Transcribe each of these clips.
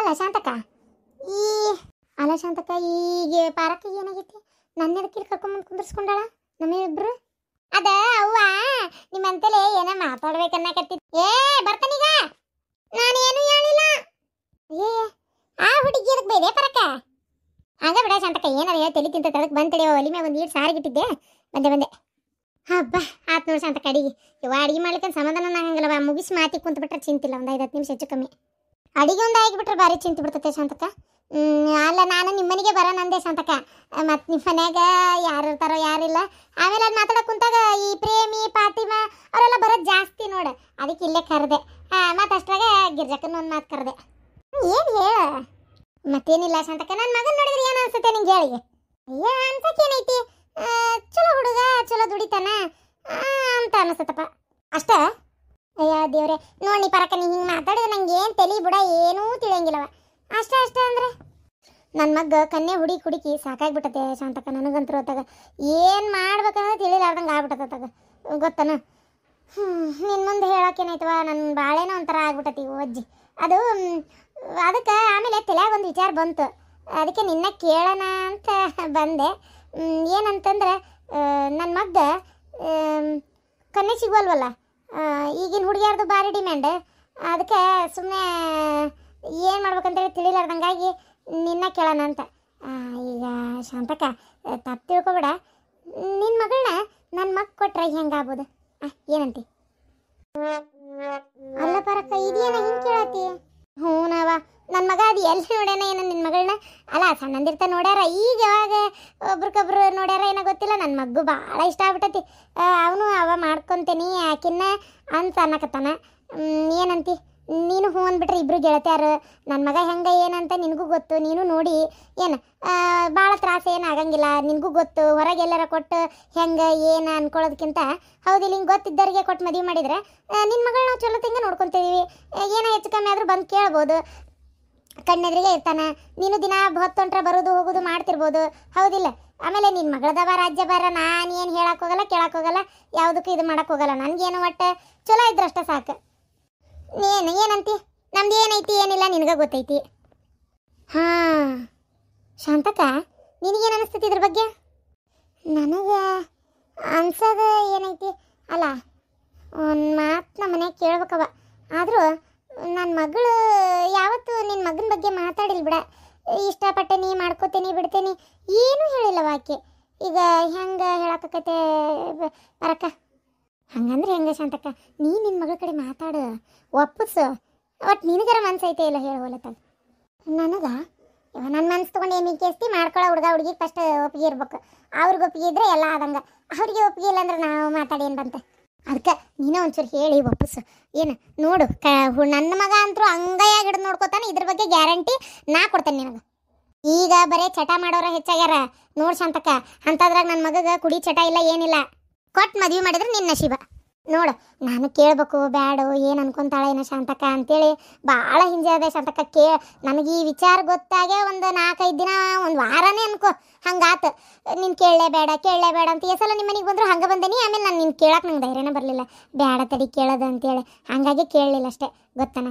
ಅಲ್ಲ ಶಾಂತಕ್ಕ ಈ ಅಲ್ಲ ಶಾಂತಕ್ಕ ಈಗ ಪಾರಕ್ಕೆ ಏನಾಗೈತಿ ನನ್ನ ಎದಕ್ಕೆ ಕರ್ಕೊಂಬಂದು ಕುಂದರ್ಸ್ಕೊಂಡಾಳ ನಮ್ಮಿಬ್ರು ಅದ ಅವ್ವ ನಿಮ್ಮಂತಲೇ ಏನ ಮಾತಾಡ್ಬೇಕನ್ನಕತ್ತಿದ್ ಬರ್ತಾನೀಗ ನಾನೇನು ಹೇಳಿಲ್ಲ ಏ ಆ ಹುಡುಗಿ ಅದಕ್ಕೆ ಬೈದೆ ಪರಕ್ಕ ಆಗ ಬಿಡ ಶಾಂತಕ್ಕ ಏನಾರ ಹೇಳಿ ತಲೆ ತಿಂತ ಅದಕ್ಕೆ ಬಂದ್ ತಡೆಯೋ ಒಲಿ ಮ್ಯಾಗ ಒಂದು ಈಟ್ ಸಾರಿಗಿಟ್ಟಿದ್ದೆ ಬಂದೆ ಹಬ್ಬ ಆತ್ ನೋಡಿ ಶಾಂತಕ್ಕ ಅಡಿಗೆ ಇವ ಅಡಿಗೆ ಮಾಡ್ಲಿಕ್ಕೆ ಸಮಾಧಾನ ಆಗಂಗಿಲ್ಲವ ಮುಗಿಸಿ ಮಾತಿ ಕುಂತ ಬಿಟ್ರೆ ಚಿಂತಿಲ್ಲ ಒಂದು 5-10 ನಿಮಿಷ ಹೆಚ್ಚು ಕಮ್ಮಿ ಅಡಿಗೆ ಒಂದು ಆಗಿಬಿಟ್ರೆ ಭಾರಿ ಚಿಂತೆ ಬಿಡ್ತೈತೆ ಶಾಂತಕ್ಕ ಅಲ್ಲ ನಾನು ನಿಮ್ಮನಿಗೆ ಬರೋಣ ಅಂದೆ ಶಾಂತಕ್ಕ ಮತ್ತು ನಿಮ್ಮ ಮನ್ಯಾಗ ಯಾರು ಇರ್ತಾರೋ ಯಾರಿಲ್ಲ ಆಮೇಲೆ ಅಲ್ಲಿ ಮಾತಾಡೋಕೆ ಕುಂತಾಗ ಈ ಪ್ರೇಮಿ ಫಾತಿಮಾ ಅವರೆಲ್ಲ ಬರೋದು ಜಾಸ್ತಿ ನೋಡು ಅದಕ್ಕೆ ಇಲ್ಲೇ ಕರೆದೆ ಮತ್ತು ಅಷ್ಟ್ರಾಗ ಗಿರ್ಜಕ್ಕನ ಒಂದು ಮಾತು ಕರೆದೆ ಏನು ಹೇಳ ಮತ್ತೇನಿಲ್ಲ ಶಾಂತಕ್ಕ ನನ್ನ ಮಗನ ನೋಡಿದ್ರೆ ಏನು ಅನ್ಸುತ್ತೆ ನಿಂಗೆ ಹೇಳಿ ಅನ್ಸಕ್ಕೇನೈತಿ ಚಲೋ ಹುಡುಗ ಚಲೋ ದುಡಿತಾನ ಅಂತ ಅನಿಸ್ತಪ್ಪ ಅಷ್ಟೇ ಅಯ್ಯ ದೇವ್ರೆ ನೋಡಿ ಪರಕ ನೀ ಹಿಂಗೆ ಮಾತಾಡಿದ್ರೆ ನಂಗೆ ಏನು ತಲೆ ಬುಡ ಏನೂ ತಿಳಿಯಂಗಿಲ್ಲವ ಅಷ್ಟೇ ಅಂದ್ರೆ ನನ್ನ ಮಗ ಕನ್ಯೆ ಹುಡುಕಿ ಸಾಕಾಗ್ಬಿಟ್ಟತೆ ಶಾಂತಕ್ಕ ನನಗಂತರೂ ಹೊತ್ತಾಗ ಏನು ಮಾಡ್ಬೇಕಂದ್ರೆ ತಿಳಿಲಾರ್ದಂಗೆ ಆಗ್ಬಿಟ್ಟತ್ತಾಗ ಗೊತ್ತನ ನಿನ್ನ ಮುಂದೆ ಹೇಳೋಕೇನಾಯ್ತವ ನನ್ನ ಬಾಳೆನೋ ಒಂಥರ ಆಗ್ಬಿಟ್ಟತಿ ಅಜ್ಜಿ ಅದು ಅದಕ್ಕೆ ಆಮೇಲೆ ತಲೆಯಾಗ ಒಂದು ವಿಚಾರ ಬಂತು ಅದಕ್ಕೆ ನಿನ್ನ ಕೇಳೋಣ ಅಂತ ಬಂದೆ ಏನಂತಂದ್ರೆ ನನ್ನ ಮಗ ಕನ್ಯೆ ಸಿಗುವಲ್ವಲ್ಲ ಈಗಿನ ಹುಡುಗಿಯಾರ್ದು ಭಾರಿ ಡಿಮ್ಯಾಂಡ್ ಅದಕ್ಕೆ ಸುಮ್ಮನೆ ಏನು ಮಾಡ್ಬೇಕಂತೇಳಿ ತಿಳಿಲಾರ್ದಂಗಾಗಿ ನಿನ್ನ ಕೇಳೋಣ ಅಂತ ಈಗ ಶಾಂತಕ್ಕ ತಪ್ಪು ತಿಳ್ಕೊಬೇಡ ನಿನ್ನ ಮಗಳನ್ನ ನನ್ನ ಮಗ ಕೊಟ್ರೆ ಹೆಂಗಾಗ್ಬೋದು ಏನಂತಿ ಅಲ್ಲ ಪರಕ್ಕ ಇದೇನ ಹಿಂಗೆ ಕೇಳತಿ ಹ್ಞೂನವ ನನ್ನ ಮಗ ಅದು ಎಲ್ಲಿ ನೋಡ್ಯಾನ ಏನೋ ನಿನ್ನ ಮಗಳನ್ನ ಅಲ್ಲ ಸಣ್ಣಂದಿರ್ತ ನೋಡ್ಯಾರ ಈಗ ಯಾವಾಗ ಒಬ್ರಿಗೊಬ್ರು ನೋಡ್ಯಾರ ಏನೋ ಗೊತ್ತಿಲ್ಲ ನನ್ನ ಮಗು ಭಾಳ ಇಷ್ಟ ಆಗ್ಬಿಟ್ಟತಿ ಅವನು ಅವ ಮಾಡ್ಕೊತೀನಿ ಆಕಿನ್ನ ಅಂತ ಅನ್ನಕತ್ತಾನ ಏನಂತಿ ನೀನು ಹ್ಞೂ ಅಂದ್ಬಿಟ್ರೆ ಇಬ್ರು ಗೆಳತಿಯಾರು ನನ್ನ ಮಗ ಹೆಂಗೆ ಏನಂತ ನಿನಗೂ ಗೊತ್ತು ನೀನು ನೋಡಿ ಏನು ಭಾಳ ತ್ರಾಸ ಏನು ಆಗಂಗಿಲ್ಲ ನಿನಗೂ ಗೊತ್ತು ಹೊರಗೆ ಎಲ್ಲಾರ ಕೊಟ್ಟು ಹೆಂಗೆ ಏನು ಅನ್ಕೊಳ್ಳೋದಕ್ಕಿಂತ ಹೌದಿಲ್ಲ ಹಿಂಗೆ ಗೊತ್ತಿದ್ದರಿಗೆ ಕೊಟ್ಟು ಮದುವೆ ಮಾಡಿದರೆ ನಿನ್ನ ಮಗಳು ನಾವು ಚಲೋ ತಿಂಗ ನೋಡ್ಕೊತೀವಿ ಏನೋ ಹೆಚ್ಚು ಕಮ್ಮಿ ಆದರೂ ಬಂದು ಕೇಳ್ಬೋದು ಕಣ್ಣೆದ್ರಿಗೆ ಇರ್ತಾನೆ ನೀನು ದಿನ ಹೊತ್ತೊಂಟ್ರೆ ಬರೋದು ಹೋಗೋದು ಮಾಡ್ತಿರ್ಬೋದು ಹೌದಿಲ್ಲ ಆಮೇಲೆ ನಿನ್ನ ಮಗಳದವ ರಾಜ್ಯ ಬರ ನಾನು ಏನು ಹೇಳೋಕ್ಕೋಗಲ್ಲ ಕೇಳೋಕ್ಕೋಗಲ್ಲ ಯಾವುದಕ್ಕೂ ಇದು ಮಾಡೋಕ್ಕೋಗಲ್ಲ ನನಗೇನು ಒಟ್ಟು ಚಲೋ ಇದ್ರಷ್ಟೇ ಸಾಕು ಏನಂತಿ ನಮ್ದು ಏನೈತಿ ಏನಿಲ್ಲ ನಿನಗೆ ಗೊತ್ತೈತಿ ಹಾಂ ಶಾಂತಕ್ಕ ನಿನಗೇನು ಅನಿಸ್ತೈತಿ ಇದ್ರ ಬಗ್ಗೆ ನನಗೆ ಅನ್ಸೋದು ಏನೈತಿ ಅಲ್ಲ ಒಂದು ಮಾತು ನಮ್ಮ ಮನೆಯಾಗ ಕೇಳ್ಬೇಕವ ಆದರೂ ನನ್ನ ಮಗಳು ಯಾವತ್ತು ನಿನ್ನ ಮಗನ ಬಗ್ಗೆ ಮಾತಾಡಿಲ್ಲ ಬಿಡ ಇಷ್ಟಪಟ್ಟೆ ಮಾಡ್ಕೋತೀನಿ ಬಿಡ್ತೀನಿ ಏನೂ ಹೇಳಿಲ್ಲವ ಆಕೆ ಈಗ ಹೆಂಗೆ ಹೇಳಕ್ಕೈತೆ ಬರಕ್ಕ ಹಂಗಂದ್ರೆ ಹೆಂಗೆ ಶಾಂತಕ್ಕ ನೀ ನಿನ್ನ ಮಗಳ ಕಡೆ ಮಾತಾಡು ಒಪ್ಪಿಸು ಒಟ್ಟು ನಿನಗರ ಮನ್ಸೈತೆ ಇಲ್ಲ ಹೇಳೋಲತ್ತ ನನಗೆ ನನ್ನ ಮನ್ಸು ತೊಗೊಂಡು ಏನು ಕೇಸ್ತಿ ಮಾಡ್ಕೊಳ್ಳೋ ಹುಡುಗಿ ಫಸ್ಟ್ ಒಪ್ಪಿಗೆ ಇರ್ಬೇಕು ಅವ್ರಿಗೆ ಒಪ್ಪಿಗೆ ಇದ್ರೆ ಎಲ್ಲ ಆದಂಗೆ ಅವ್ರಿಗೆ ಒಪ್ಪಿಗೆ ಇಲ್ಲ ಅಂದ್ರೆ ನಾವು ಮಾತಾಡಿ ಏನು ಬಂತೆ ಅದಕ್ಕೆ ನೀನು ಒಂಚೂರು ಹೇಳಿ ಒಪ್ಪಿಸು ಏನು ನೋಡು ನನ್ನ ಮಗ ಅಂತರೂ ಅಂಗೈಯಾಗಿ ಹಿಡಿದು ನೋಡ್ಕೋತಾನೆ ಇದ್ರ ಬಗ್ಗೆ ಗ್ಯಾರಂಟಿ ನಾ ಕೊಡ್ತೇನೆ ನಿನಗೆ ಈಗ ಬರೀ ಚಟ ಮಾಡೋರ ಹೆಚ್ಚಾಗ್ಯಾರ ನೋಡು ಶಾಂತಕ್ಕ ಅಂಥದ್ರಾಗ ನನ್ನ ಮಗಗೆ ಕುಡಿ ಚಟ ಇಲ್ಲ ಏನಿಲ್ಲ ಕೊಟ್ಟು ಮದುವೆ ಮಾಡಿದ್ರೆ ನಿನ್ನ ನಶೀಬ ನೋಡು ನಾನು ಕೇಳಬೇಕು ಬ್ಯಾಡು ಏನು ಅನ್ಕೊಂತಾಳೆ ಏನೋ ಶಾಂತಕ್ಕ ಅಂತೇಳಿ ಭಾಳ ಹಿಂಜೆ ಅದೇ ಶಾಂತಕ್ಕ ನನಗೆ ಈ ವಿಚಾರ ಗೊತ್ತಾಗೆ ಒಂದು 4-5 ದಿನ ಒಂದು ವಾರನೇ ಅನ್ಕೋ ಹಂಗಾತು ನೀನು ಕೇಳಲೇ ಬೇಡ ಅಂತ ಈ ಸಲ ನಿಮ್ಮ ಮನೆಗೆ ಬಂದರೂ ಹಂಗೆ ಬಂದೇನಿ ಆಮೇಲೆ ನಾನು ನಿನ್ನ ಕೇಳಕ್ಕೆ ನಂಗೆ ಧೈರ್ಯನೇ ಬರಲಿಲ್ಲ ಬೇಡ ತಡಿ ಕೇಳೋದು ಅಂತೇಳಿ ಹಾಗಾಗಿ ಕೇಳಲಿಲ್ಲ ಅಷ್ಟೇ ಗೊತ್ತಾನ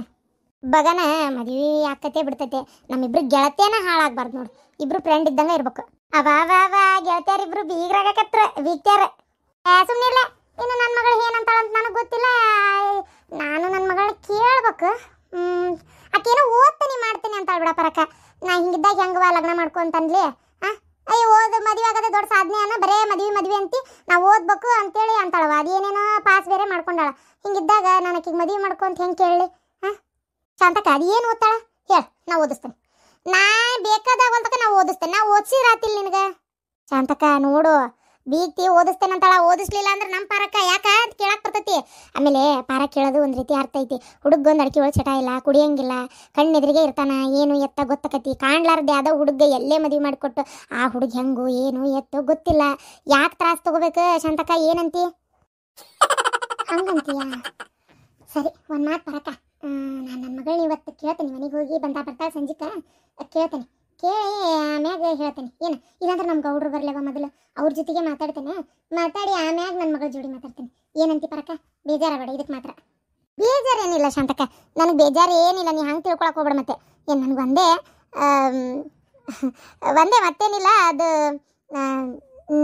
ಬಗನ ಮದುವೆ ಆಕತೆ ಬಿಡ್ತೈತೆ ನಮ್ಮಿಬ್ರು ಗೆಳತಿಯನ ಹಾಳಾಗಬಾರ್ದು ನೋಡು ಇಬ್ರು ಫ್ರೆಂಡ್ ಇದ್ದಂಗೆ ಇರ್ಬೇಕು ಅವ ಗೆಳತಿಯರಿಬ್ರು ಬೀಗ್ರಾಗಕತ್ರ ಬೀಗ್ತ್ಯಾರ ಸುಮ್ಮನಿರ್ಲೆ ಇನ್ನು ನನ್ನ ಮಗಳು ಏನಂತಾಳಂತ ನನಗೆ ಗೊತ್ತಿಲ್ಲ ನಾನು ನನ್ನ ಮಗಳನ್ನ ಕೇಳ್ಬೇಕು ಆಕೇನೋ ಓದ್ತೀನಿ ಮಾಡ್ತೀನಿ ಅಂತಾಳ ಬಿಡ ಪರಕ ನಾ ಹಿಂಗಿದ್ದಾಗ ಹೆಂಗವ ಲಗ್ನ ಮಾಡ್ಕೊಂತನ್ಲಿ ಅಯ್ಯೋ ಮದುವೆ ಆಗೋದೇ ದೊಡ್ಡ ಸಾಧನೆ ಅನ್ನೋ ಬರೇ ಮದುವೆ ಅಂತಿ ನಾವು ಓದ್ಬೇಕು ಅಂತೇಳಿ ಅಂತಾಳವ ಅದೇನೇನೋ ಪಾಸ್ ಬೇರೆ ಮಾಡ್ಕೊಂಡಾಳ ಹಿಂಗಿದ್ದಾಗ ನಾನು ಆಕಿಗೆ ಮದುವೆ ಮಾಡ್ಕೊಂತ ಹೆಂಗೆ ಕೇಳಲಿ ಶಾಂತಕ್ಕ ಅದು ಏನು ಓದ್ತಾಳ ಹೇಳು ನಾ ಓದಿಸ್ತೇನೆ ನಾ ಬೇಕಾದಾಗ ಹೊಲ್ತಕ್ಕ ನಾ ಓದಿಸ್ತೇನೆ ನಾ ಓದಿಸಿರಾತಿಲ್ಲ ನಿನಗೆ ಶಾಂತಕ್ಕ ನೋಡು ಬೀಗ್ತಿ ಓದಿಸ್ತೇನಂತಾಳ ಓದಿಸ್ಲಿಲ್ಲ ಅಂದ್ರೆ ನಮ್ಮ ಪಾರಕ್ಕ ಯಾಕ ಅಂತ ಕೇಳಕ್ಕೆ ಬರ್ತೈತಿ ಆಮೇಲೆ ಪಾರ ಕೇಳೋದು ಒಂದು ರೀತಿ ಅರ್ಥ ಐತಿ ಹುಡುಗೊಂದು ಅಡಿಕೆ ಒಳಗೆ ಚಟ ಇಲ್ಲ ಕುಡಿಯಂಗಿಲ್ಲ ಕಣ್ಣೆದ್ರಿಗೆ ಇರ್ತಾನ ಏನು ಎತ್ತ ಗೊತ್ತಕತಿ ಕಾಣ್ಲಾರ್ದೆ ಯಾವ್ದೋ ಹುಡುಗ ಎಲ್ಲೇ ಮದುವೆ ಮಾಡಿಕೊಟ್ಟು ಆ ಹುಡುಗ ಹೆಂಗು ಏನು ಎತ್ತು ಗೊತ್ತಿಲ್ಲ ಯಾಕೆ ತ್ರಾಸ ತಗೋಬೇಕು ಶಾಂತಕ್ಕ ಏನಂತಿ ಹಂಗಂತೀಯ ಸರಿ ಒಂದು ಮಾತು ಪಾರಕ್ಕ ನಾನು ನನ್ನ ಮಗಳನ್ನ ಇವತ್ತು ಕೇಳ್ತೀನಿ ಮನೆಗೆ ಹೋಗಿ ಬರ್ತಾ ಸಂಜಿಕ ಕೇಳ್ತೇನೆ ಕೇಳಿ ಆಮ್ಯಾಗ ಹೇಳ್ತೇನೆ ಏನು ಇಲ್ಲಾಂದ್ರೆ ನಮ್ಮ ಗೌಡ್ರು ಬರಲವ ಮೊದಲು ಅವ್ರ ಜೊತೆಗೆ ಮಾತಾಡ್ತೇನೆ ಮಾತಾಡಿ ಆಮ್ಯಾಗ ನನ್ನ ಮಗಳ ಜೋಡಿ ಮಾತಾಡ್ತೇನೆ ಏನಂತಿ ಪರಕ್ಕ ಬೇಜಾರಾಗಬೇಡ ಇದಕ್ಕೆ ಮಾತ್ರ ಬೇಜಾರೇನಿಲ್ಲ ಶಾಂತಕ್ಕ ನನಗೆ ಬೇಜಾರು ಏನಿಲ್ಲ ನೀ ಹಂಗೆ ತಿಳ್ಕೊಳಕ್ಕೆ ಹೋಗ್ಬೇಡ ಮತ್ತೆ ಏನು ನನಗೆ ಒಂದೇ ಒಂದೇ ಮತ್ತೇನಿಲ್ಲ ಅದು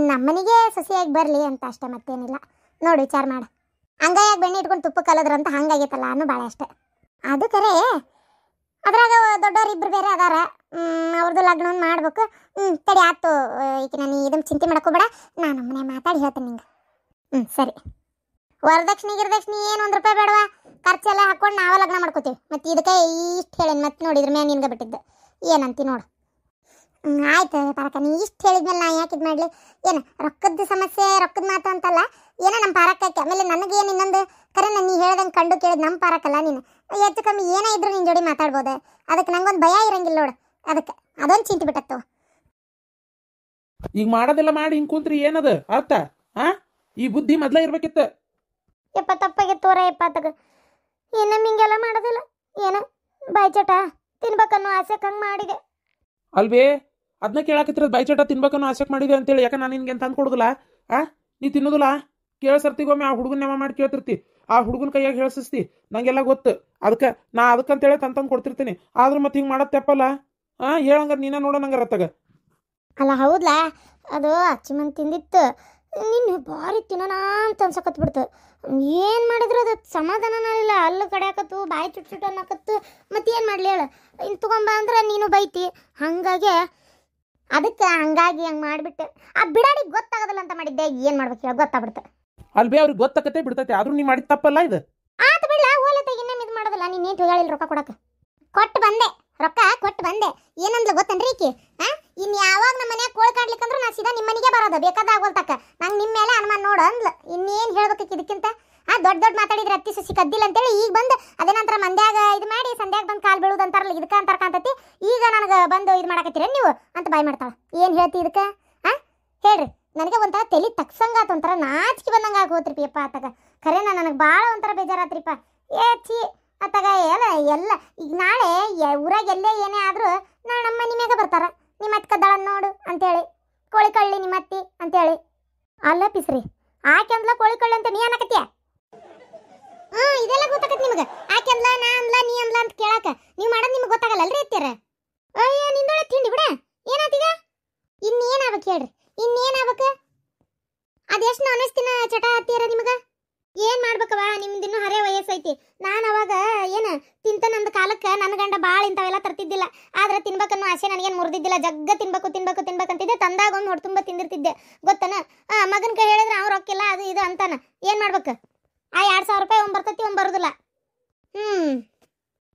ನಮ್ಮನಿಗೆ ಸೊಸೆಯಾಗಿ ಬರಲಿ ಅಂತ ಅಷ್ಟೇ, ಮತ್ತೇನಿಲ್ಲ. ನೋಡು ವಿಚಾರ ಮಾಡು, ಹಂಗಾಯಾಗಿ ಬೆಣ್ಣೆ ಇಟ್ಕೊಂಡು ತುಪ್ಪ ಕಲದ್ರಂತ ಹಂಗಾಗೈತಲ್ಲ ಅನ್ನೋ ಭಾಳ ಅಷ್ಟೇ. ಅದು ಕರೆ ಅದ್ರಾಗ ದೊಡ್ಡವ್ರು ಇಬ್ಬರು ಬೇರೆ ಅದಾರ, ಅವ್ರದ್ದು ಲಗ್ನ ಮಾಡ್ಬೇಕು. ತಡಿ ಆಯ್ತು, ಈಗ ನಾನು ಇದನ್ನು ಚಿಂತೆ ಮಾಡ್ಕೋಬೇಡ, ನಾನು ನಮ್ಮನೆ ಮಾತಾಡಿ ಹೇಳ್ತೇನೆ ನಿಂಗೆ. ಸರಿ. ವರದಕ್ಷಿಣೆ ಗಿರದಕ್ಷಿಣೆ ಏನು ₹1 ಬೇಡವಾ, ಖರ್ಚೆಲ್ಲ ಹಾಕೊಂಡು ನಾವೇ ಲಗ್ನ ಮಾಡ್ಕೋತೀವಿ. ಮತ್ತು ಇದಕ್ಕೆ ಇಷ್ಟು ಹೇಳೇನು, ಮತ್ತೆ ನೋಡಿದ್ರ ಮ್ಯಾಗ ನಿನ್ಗೆ ಬಿಟ್ಟಿದ್ದು ಏನಂತಿ ನೋಡು. ಆಯ್ತು ಪಾರಕ, ನೀ ಇಷ್ಟು ಹೇಳಿದ್ಮೇಲೆ ನಾ ಯಾಕೆ ಇದು ಮಾಡಲಿ? ಏನು ರೊಕ್ಕದ ಸಮಸ್ಯೆ, ರೊಕ್ಕದ ಮಾತು ಅಂತಲ್ಲ, ಏನೋ ನಮ್ಮ ಪಾರಕ್ಕಕ್ಕೆ. ಆಮೇಲೆ ನನಗೇನು ಇನ್ನೊಂದು ಕರೆ, ನೀ ಹೇಳ್ದಂಗೆ ಕಂಡು ಕೇಳಿದ್ ನಮ್ಮ ಪಾರಕ್ಕಲ್ಲ, ನೀನು ಹೆಚ್ಚು ಕಮ್ಮಿ ಏನೇ ಇದ್ರು ನಿನ್ನ ಜೋಡಿ ಮಾತಾಡ್ಬೋದು. ಅದಕ್ಕೆ ನಂಗೊಂದು ಭಯ ಇರಂಗಿಲ್ಲ ನೋಡು, ಅದಕ್ಕೆ ಅದೊಂದು ಚಿಂತೆ ಬಿಟ್ಟತ್ತು. ಈಗ ಮಾಡೋದೆಲ್ಲ ಮಾಡಿ ಹಿಂಗೆ ಕೂತ್ರಿ ಏನದ ಅರ್ಥ? ಈ ಬುದ್ಧಿ ಮೊದ್ಲ ಇರ್ಬೇಕಿತ್ತು. ತಪ್ಪಾಗಿ ತೋರ ಎಪ್ಪತ್ತಾಗ ಇನ್ನೊಮ್ಮೆ ಹಿಂಗೆಲ್ಲ ಮಾಡೋದಿಲ್ಲ. ಏನು ಬಾಯ್ಚಟ ತಿನ್ಬೇಕನ್ನೋ ಆಸೆಗೆ ಹಂಗೆ ಮಾಡಿದೆ ಅಲ್ವೇ? ಅದನ್ನ ಕೇಳಾಕತ್ತಿರೋದು, ಬಾಯ್ಚಟ ತಿನ್ಬೇಕನ್ನೋ ಆಸೆಗೆ ಮಾಡಿದೆ ಅಂತೇಳಿ. ಯಾಕೆ ನಾನು ನಿನ್ಗೆ ತಂದು ಕೊಡೋದಿಲ್ಲ? ನೀ ತಿನ್ನೋದಿಲ್ಲ? ಕೇಳಿಸರ್ತಿಗೊಮ್ಮೆ ಆ ಹುಡುಗನ ನೆವ ಮಾಡಿ ಕೇಳ್ತಿರ್ತಿ, ಆ ಹುಡುಗನ ಕೈಯಾಗ ಹೇಳ್ಸಿಸ್ತಿ, ನಂಗೆಲ್ಲ ಗೊತ್ತು. ಅದಕ್ಕೆ ನಾ ಅದಕ್ಕಂತೇಳಿ ತಂದು ಕೊಡ್ತಿರ್ತೀನಿ. ಆದ್ರೂ ಮತ್ತೆ ಹಿಂಗೆ ಮಾಡೋದು ತೆಪ್ಪಲ್ಲ. ಹೇಳಂಗಾರ ನೀನ ನೋಡೋ ನಂಗಾರ ಅತ್ತಾಗ. ಅಲ್ಲ ಹೌದಾ, ಅದು ಅಚ್ಚಿಮನ್ ತಿಂದಿತ್ತು, ನಿನ್ನ ಭಾರಿ ತಿನ್ನೋಣ ಅಂತ ಅನ್ಸಕತ್ಬಿಡ್ತು. ಏನು ಮಾಡಿದ್ರು ಅದು ಸಮಾಧಾನ ಇಲ್ಲ, ಅಲ್ಲು ಕಡಿಯಾಕತ್ತು, ಬಾಯಿ ಚುಟ್ಟು ಅನ್ನಕತ್ತು. ಮತ್ತೇನು ಮಾಡಲಿ ಹೇಳು, ಇನ್ನು ತಗೊಂಬ ಅಂದ್ರೆ ನೀನು ಬೈತಿ. ಹಾಗಾಗಿ ಅದಕ್ಕೆ ಹಂಗಾಗಿ ಹಂಗೆ ಮಾಡಿಬಿಟ್ಟೆ. ಆ ಬಿಡಾಡಿಗೆ ಗೊತ್ತಾಗೋದಿಲ್ಲ ಅಂತ ಮಾಡಿದ್ದೆ, ಏನು ಮಾಡ್ಬೇಕು ಹೇಳಿ, ಗೊತ್ತಾಗ್ಬಿಡ್ತು. ಅಲ್ವೇ ಅವ್ರಿಗೆ ಗೊತ್ತಾಗತ್ತೆ ಬಿಡ್ತೈತೆ, ಆದ್ರೂ ನೀ ಮಾಡಿದ ತಪ್ಪಲ್ಲ ಇದು. ಆತು ಬಿಡ್ಲ, ಓಲತ್ತ ಇನ್ನೇನು ಇದು ಮಾಡೋದಿಲ್ಲ. ನೀನೇನು ಹೇಳಿಲ್ಲ ರೊಕ್ಕ ಕೊಡಕ್ಕೆ, ಕೊಟ್ಟು ಬಂದೆ, ರೊಕ್ಕ ಕೊಟ್ಟು ಬಂದೆ. ಏನಂದ್ಲ ಗೊತ್ತನ್ರಿ ಈಕಿ? ಇನ್ನು ಯಾವಾಗ ನಮ್ಮ ಮನ್ಯಾಗ ಕೋಳಿ ಕಾಡ್ಲಿಕ್ಕಂದ್ರೆ ನಾ ಸೀದಾ ನಿಮ್ಮ ಮನೆಗೆ ಬರೋದು, ಬೇಕಾದಾಗೋಲ್ತಕ್ಕ. ನಂಗೆ ನಿಮ್ಮ ಮೇಲೆ ಅನುಮಾನ ನೋಡು ಅಂದ್ಲ. ಇನ್ನೇನು ಹೇಳ್ಬೇಕು ಇದಕ್ಕಿಂತ? ದೊಡ್ಡ ಮಾತಾಡಿದ್ರೆ ಅತ್ತಿ ಸಸಿ ಕದ್ದಿಲ್ಲ ಅಂತೇಳಿ ಈಗ ಬಂದು ಅದೇ ನಂತರ ಮಂದ್ಯಾಗ ಇದು ಮಾಡಿ ಸಂಧ್ಯಾಗ ಬಂದು ಕಾಲು ಬೀಳುದು ಅಂತಾರಲ್ಲ, ಇದಕ್ಕೆ ಅಂತಾರ ಕಾಂತತಿ. ಈಗ ನನಗೆ ಬಂದು ಇದು ಮಾಡಕತ್ತೀರ ನೀವು ಅಂತ ಬಾಯ್ ಮಾಡ್ತಾಳೆ. ಏನು ಹೇಳ್ತಿ ಇದಕ್ಕೆ? ಹೇಳ್ರಿ, ನನಗೆ ಒಂಥರ ತಲೆ ತಕ್ಸಂಗಾತ, ಒಂಥರ ನಾಚಿಕೆ ಬಂದಂಗೆ ಆಗೋತ್ರಿಪಿ ಅಪ್ಪ ಆತಾಗ. ಖರೇನ ನನಗೆ ಭಾಳ ಒಂಥರ ಬೇಜಾರಾತ್ರಿಪ್ಪ. ಛೀ ಅತ್ತಾಗ ಎಲ್ಲ ಈಗ ನಾಳೆ ಊರಾಗ ಎಲ್ಲೇ ಏನೇ ಆದರೂ ನಾಳೆ ನಮ್ಮ ಮನೆ ಮ್ಯಾಗ ಬರ್ತಾರ, ನಿಮ್ಮ ಅತ್ತೆ ಕದ್ದಾಳ ನೋಡು ಅಂತೇಳಿ, ಕೋಳಿ ಕಳ್ಳಿ ನಿಮ್ಮ ಅತ್ತಿ ಅಂತೇಳಿ. ಅಲ್ಲ ಪಿಸ್ರಿ, ಆಕೆ ಅಂದ್ಲ ಕೋಳಿ ಕಳ್ಳಿ ಅಂತ ನೀ ಅನ್ನಕತ್ತೀಯ? ಇದೆಲ್ಲ ಗೊತ್ತಾಗತ್ತೆ ನಿಮ್ಗೆ. ಆಕೆ ಅಂದ್ಲ, ನಾ ಅಂದ್ಲ, ನೀ ಅಂದ್ಲ ಅಂತ ಕೇಳಾಕ ನೀವು ಮಾಡೋದು ನಿಮ್ಗೆ ಗೊತ್ತಾಗಲ್ಲ ಅಲ್ರಿ ಅತ್ತೀರ? ಅಯ್ಯ ನಿಂದೊಳೆ ತಿಂಡಿ ಬಿಡ, ಏನಾತೀಗ? ಇನ್ನೇನಾಗ್ಬೇಕು ಹೇಳ್ರಿ, ಇನ್ನೇನಾಗ್ಬೇಕು? ಅದೆಷ್ಟು ನಾನ್ ವೆಜ್ ತಿನ್ನ ಚಟ ಹತ್ತೀರ ನಿಮ್ಗೆ? ಏನು ಮಾಡ್ಬೇಕವ, ನಿಮ್ದಿನ್ನೂ ಹರೇ ವಯಸ್ಸೈತಿ. ನಾನು ಅವಾಗ ಏನು ತಿಂತ ನಂದು ಕಾಲಕ್ಕೆ ನನ್ನ ಗಂಡ ಭಾಳ ಇಂಥವೆಲ್ಲ ತರ್ತಿದ್ದಿಲ್ಲ. ಆದ್ರೆ ತಿನ್ಬೇಕನ್ನೋ ಆಸೆ ನನಗೇನು ಮುರಿದಿದ್ದಿಲ್ಲ. ಜಗ್ಗ ತಿನ್ಬೇಕಂತಿದ್ದೆ. ತಂದಾಗ ಒಂದು ಹೊಟ್ಟೆ ತುಂಬ ತಿಂದಿರ್ತಿದ್ದೆ, ಗೊತ್ತನ? ಮಗನ ಕೈ ಹೇಳಿದ್ರೆ ಅವ್ರು ರೊಕ್ಕಿಲ್ಲ ಅದು ಇದು ಅಂತಾನ. ಏನು ಮಾಡ್ಬೇಕು? ಆ $2,000 ಒಂದು ಬರ್ತೈತಿ, ಒಂದು ಬರೋದಿಲ್ಲ.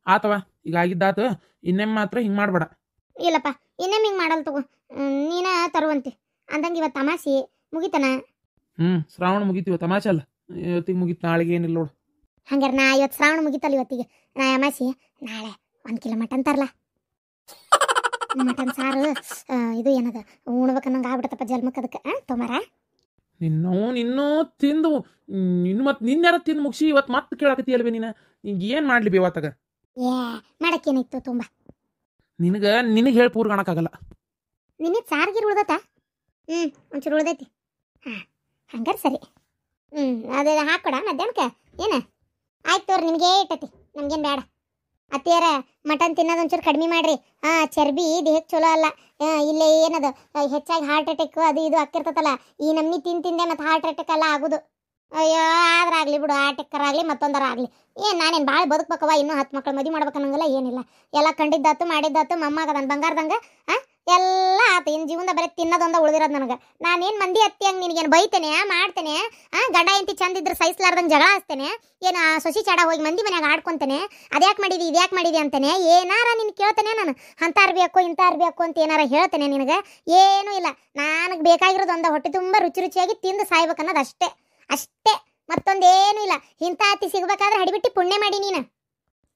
ಆತವ, ಈಗ ಆಗಿದ್ದಾತು. ಇನ್ನೇಮ್ ಮಾತ್ರ ಹಿಂಗೆ ಮಾಡ್ಬೇಡ. ಇಲ್ಲಪ್ಪ, ಇನ್ನೇಮ್ ಹಿಂಗೆ ಮಾಡಲ್ ತಗೋ, ನೀನ ತರುವಂತೆ ಅಂದಂಗೆ. ಇವತ್ತು ತಮಾಷೆ ಮುಗಿತನ? ಶ್ರಾವಣ ಮುಗಿತೀವ, ತಮಾಷೆ ಅಲ್ಲ. ಇವತ್ತಿಗೆ ಮುಗಿತು, ನಾಳೆಗೆ ಏನಿಲ್ಲ ನೋಡು. ಹಂಗಾರೆ ನಾ ಇವತ್ತು ಶ್ರಾವಣ ಮುಗಿತಲ್ಲ, ಇವತ್ತಿಗೆ ನಾ ಅಮಾಸಿ, ನಾಳೆ 1 ಕಿಲೋ ಮಟನ್ ತರಲ್ಲ. ಮಟನ್ ಸಾರು ಇದು ಏನದ ಉಣ್ಬೇಕನ್ನಂಗೆ ಆಗ್ಬಿಡತ್ತಪ್ಪ ಜಲ್ಮಕ್ಕೆ. ಅದಕ್ಕೆ ತೊಂಬಾರ. ಇನ್ನೂ ತಿಂದು ಇನ್ನು ಮತ್ತೆ ನಿನ್ಯಾರ ತಿಂದು ಮುಗಿಸಿ ಇವತ್ತು ಮತ್ತೆ ಕೇಳಾಕತ್ತಿ ಅಲ್ವೇ ನೀನು? ನಿಂಗೆ ಏನು ಮಾಡಲಿ ಬೇವತ್ತಾಗ? ಮಾಡಕ್ಕೇನಿತ್ತು ತುಂಬ? ನಿನಗೆ ಹೇಳಿ ಪೂರ್ ಕಾಣಕ್ಕಾಗಲ್ಲ. ನಿನಗೆ ಸಾರ್ಗಿರು ಉಳ್ದತ್ತ? ಒಂಚೂರು ಉಳ್ದೈತಿ. ಹಂಗಾರೆ ಸರಿ. ಅದು ಹಾಕೊಡ ಮಧ್ಯಾಹ್ನಕ್ಕೆ. ಏನು ಆಯ್ತು ತೋರಿ, ನಿಮಗೆ ಇಟ್ಟತಿ, ನಮ್ಗೇನು ಬೇಡ. ಅತ್ತಿಯಾರ ಮಟನ್ ತಿನ್ನೋದು ಒಂಚೂರು ಕಡಿಮೆ ಮಾಡ್ರಿ. ಚರ್ಬಿ ದೇಹಕ್ಕೆ ಚಲೋ ಅಲ್ಲ. ಇಲ್ಲೇ ಏನದು ಹೆಚ್ಚಾಗಿ ಹಾರ್ಟ್ ಅಟ್ಯಾಕ್ ಅದು ಇದು ಹಾಕಿರ್ತತಲ್ಲ, ಈ ನಮ್ನಿ ತಿಂದೆ ಮತ್ತು ಹಾರ್ಟ್ ಅಟ್ಯಾಕ್ ಎಲ್ಲ ಆಗೋದು. ಅಯ್ಯೋ ಆದ್ರಾಗಲಿ ಬಿಡು, ಅಟ್ಯಾಕರಾಗಲಿ ಮತ್ತೊಂದರ ಆಗಲಿ. ನಾನೇನು ಭಾಳ ಬದುಕ್ಬೇಕವ, ಇನ್ನೂ 10 ಮಕ್ಕಳು ಮದುವೆ ಮಾಡ್ಬೇಕನ್ನಂಗಿಲ್ಲ, ಏನಿಲ್ಲ. ಎಲ್ಲ ಕಂಡಿದ್ದಾತು ಮಾಡಿದ್ದಾತು, ಮೊಮ್ಮಗ ನನ್ನ ಬಂಗಾರದಂಗೆ ಎಲ್ಲ ಆತು. ಇನ್ನು ಜೀವನದ ಬರೀ ತಿನ್ನೋದೊಂದ ಉಳಿದಿರೋದು ನನಗೆ. ನಾನೇನು ಮಂದಿ ಅತ್ತಿ ಹಂಗೆ ನಿನಗೇನು ಬೈತೇನೆ ಮಾಡ್ತೇನೆ? ಗಂಡ ಎಂತಿ ಚಂದಿದ್ರೆ ಸಹಿಸ್ಲಾರ್ದಂಗೆ ಜಗಳ ಹಚ್ತೇನೆ? ಏನು ಸೊಸಿ ಚಾಡ ಹೋಗಿ ಮಂದಿ ಮನ್ಯಾಗ ಆಡ್ಕೊತೇನೆ? ಅದ್ಯಾಕೆ ಮಾಡಿದಿ ಇದ್ಯಾಕೆ ಮಾಡಿದಿ ಅಂತೇನೆ? ಏನಾರ ನಿನ್ ಕೇಳ್ತೇನೆ ನಾನು? ಅಂತಾರು ಬೇಕು ಇಂತಾರು ಬೇಕು ಅಂತ ಏನಾರ ಹೇಳ್ತೇನೆ ನಿನಗೆ? ಏನೂ ಇಲ್ಲ. ನನಗೆ ಬೇಕಾಗಿರೋದು ಒಂದು ಹೊಟ್ಟೆ ತುಂಬ ರುಚಿಯಾಗಿ ತಿಂದು ಸಾಯ್ಬೇಕನ್ನೋದು ಅಷ್ಟೇ ಅಷ್ಟೇ, ಮತ್ತೊಂದೇನೂ ಇಲ್ಲ. ಇಂಥ ಅತ್ತಿ ಸಿಗ್ಬೇಕಾದ್ರೆ ಹಡಿಬಿಟ್ಟು ಪುಣ್ಯ ಮಾಡಿ ನೀನು.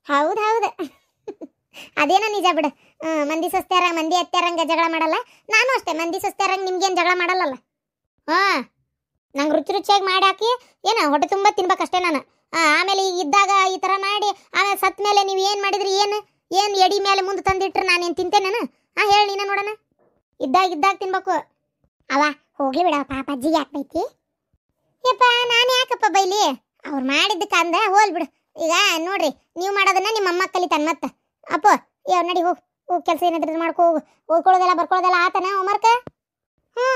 ಹೌದು ಅದೇನೋ ನಿಜ ಬಿಡು. ಮಂದಿ ಸಸ್ತ್ಯಾರಂಗೆ ಮಂದಿ ಅತ್ಯಾರಂಗೆ ಜಗಳ ಮಾಡಲ್ಲ. ನಾನು ಅಷ್ಟೇ, ಮಂದಿ ಸಸ್ತ್ಯಾರಂಗೆ ನಿಮ್ಗೇನು ಜಗಳ ಮಾಡಲ್ಲಲ್ಲ. ನಂಗೆ ರುಚಿಯಾಗಿ ಮಾಡಿ ಹಾಕಿ ಏನೋ ಹೊಟ್ಟೆ ತುಂಬ ತಿನ್ಬೇಕಷ್ಟೇ ನಾನು. ಆಮೇಲೆ ಈಗ ಇದ್ದಾಗ ಈ ಥರ ಮಾಡಿ ಆಮೇಲೆ ಸತ್ ಮೇಲೆ ನೀವು ಏನು ಮಾಡಿದ್ರಿ? ಏನು ಎಡಿ ಮೇಲೆ ಮುಂದೆ ತಂದಿಟ್ರೆ ನಾನೇನು ತಿಂತೇನೆ? ಹೇಳಿ ನೀನು ನೋಡೋಣ. ಇದ್ದಾಗ ತಿನ್ಬೇಕು. ಅವ ಹೋಗ್ಲಿ ಬಿಡ, ಪಾಪ ಅಜ್ಜಿಗೆ ಯಾಕೈತಿ? ಯಪ್ಪ ನಾನು ಯಾಕಪ್ಪ ಬೈಲಿ? ಅವ್ರು ಮಾಡಿದ್ದಕ್ಕೆ ಅಂದ ಹೋಲ್ ಬಿಡು. ಈಗ ನೋಡ್ರಿ, ನೀವು ಮಾಡೋದನ್ನ ನಿಮ್ಮ ಅಮ್ಮ ಕಲಿತಾನ ಮತ್ತೆ. ಅಪ್ಪು ಯಾವ ನಡಿ ಹೋಗು ಹೋಗಿ ಕೆಲಸ ಏನಾದ್ರೂ ಮಾಡ್ಕೋ ಹೋಗು ಓದ್ಕೊಳ್ಳೋದೆಲ್ಲ ಬರ್ಕೊಳ್ಳೋದೆಲ್ಲ ಆತನ ಹೋಮ್ವರ್ಕ ಹ್ಞೂ